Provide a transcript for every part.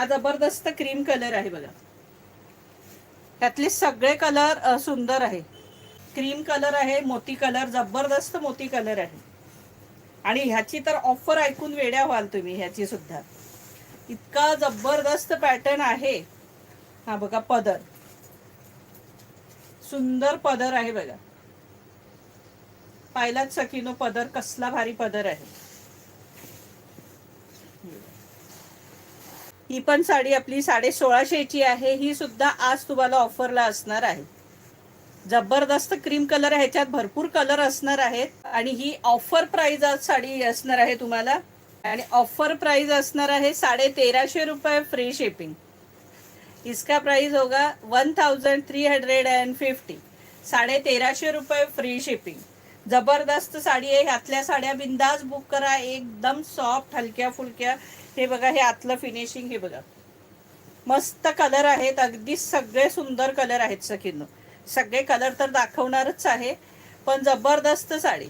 हा जबरदस्त cream colour आहे बघा. त्यातले सगळे कलर सुंदर आहे. क्रीम कलर आहे, मोती कलर, जबरदस्त मोती कलर आहे. आणि ह्याची तर ऑफर ऐकून वेड्या व्हाल तुम्ही. ह्याची सुद्धा इतका जबरदस्त पॅटर्न आहे. हा बघा पदर, सुंदर पदर आहे बघा. पाहिलाच सखीनो पदर कसला भारी पदर आहे. ही पण साडी आपली 1650ची आहे. ही सुद्धा आज तुम्हाला ऑफरला असणार आहे. जबरदस्त क्रीम कलर आहे. ह्याच्यात भरपूर कलर असणार आहेत. आणि ही ऑफर प्राइस आज साडी असणार आहे तुम्हाला. आणि ऑफर प्राइस असणार आहे 1350 रुपये फ्री शिपिंग. इसका प्राइस होगा 1350. 1350 रुपये फ्री शिपिंग. जबरदस्त साडी आहे. ह्यातल्या साड्या बिंदास बुक करा. एकदम सॉफ्ट, हलक्या फुलक्या. हे बघा, हे आतलं फिनिशिंग हे बघा. मस्त कलर आहेत. अगदी सगळे सुंदर कलर आहेत सखींनो. सगळे कलर तर दाखवणारच आहे, पण जबरदस्त साडी.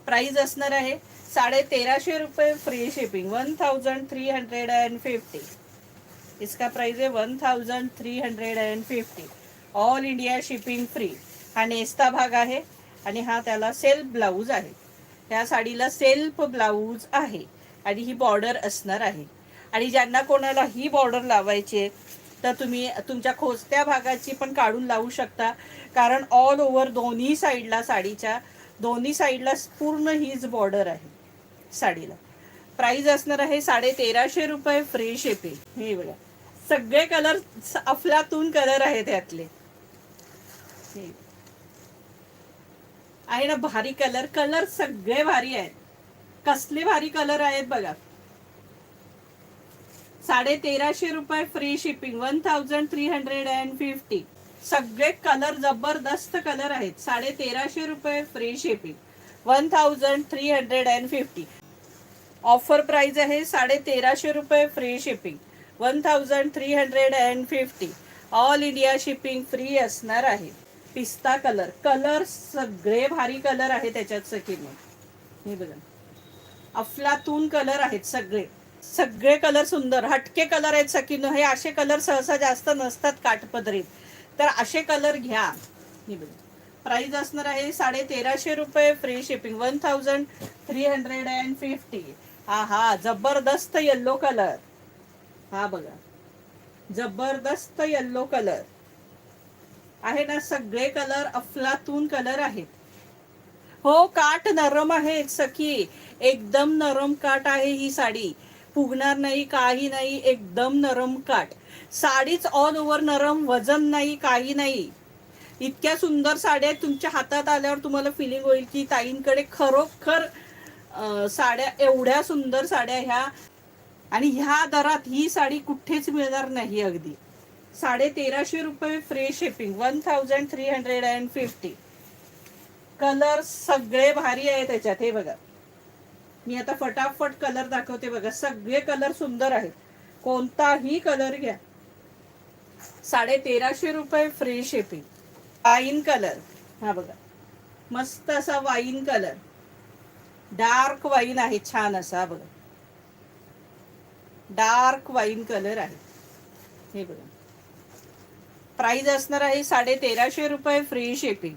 प्राइस असणार आहे 1350 रुपये फ्री शिपिंग. 1350. इसका प्राइस है 1350. All India shipping free. हा नेस्ता भाग आहे आणि हा त्याला सेल्फ ब्लाऊज आहे. ह्या साडीला सेल्फ ब्लाऊज आहे आणि ही बॉर्डर असणार आहे. आणि ज्यांना कोणाला ही बॉर्डर लावायची आहे तर तुम्ही तुमच्या खोचत्या भागाची पण काढून लावू शकता. कारण ऑल ओव्हर दोन्ही साईडला, साडीच्या दोन्ही साईडला पूर्ण हीच बॉर्डर आहे साडीला. प्राइस असणार आहे 1350 रुपये फ्री शिपिंग. हे बघा, सगळे कलर अफलातून कलर आहेत यातले. आहे ना भारी कलर. कलर सगळे भारी आहेत. कसले भारी कलर आहेत बघा. 1350 रुपये फ्री शिपिंग. 1350. सगळे कलर जबरदस्त कलर आहेत. 1350 रुपये फ्री शिपिंग. 1350. ऑफर प्राइस आहे 1350 रुपये free shipping. 1350. All India shipping free असणार आहे. पिस्ता कलर. कलर सगळे भारी कलर आहे त्याच्यात सखीने. हे बघा, अफलातून कलर आहेत सगळे. सगळे कलर सुंदर हटके कलर आहेत सखीनो. हे असे कलर सहसा जास्त नसतात काठपदरीत, तर असे कलर घ्या. हे बघा, प्राइस असणार आहे 1350 रुपये फ्री शिपिंग. 1350. हा हा जबरदस्त येल्लो कलर. हा बघा, जबरदस्त येल्लो कलर आहे ना. सगळे कलर अफलातून कलर आहेत. हो, काठ नरम आहे सखी. एकदम नरम काठ आहे ही साडी. फुगणार नाही, काही नाही. एकदम नरम काठ. साडीच ऑल ओव्हर नरम, वजन नाही, काही नाही. इतक्या सुंदर साड्या तुमच्या हातात आल्यावर तुम्हाला फिलिंग होईल की ताईंकडे खरोखर साड्या, एवढ्या सुंदर साड्या ह्या. आणि ह्या दरात ही साडी कुठेच मिळणार नाही. अगदी 1350 रुपये फ्री शिपिंग. 1350. कलर सगळे भारी आहे त्याच्यात. हे बघा, मी आता फटाफट कलर दाखवते बघा. सगळे कलर सुंदर आहेत. कोणताही कलर घ्या. 1350 रुपये फ्री शिपिंग. Wine colour. हा बघा, मस्त असा वाईन कलर. डार्क वाईन आहे, छान असा बघा. डार्क वाईन कलर आहे. हे बघा, प्राइस असणार आहे 1350 रुपये फ्री शिपिंग.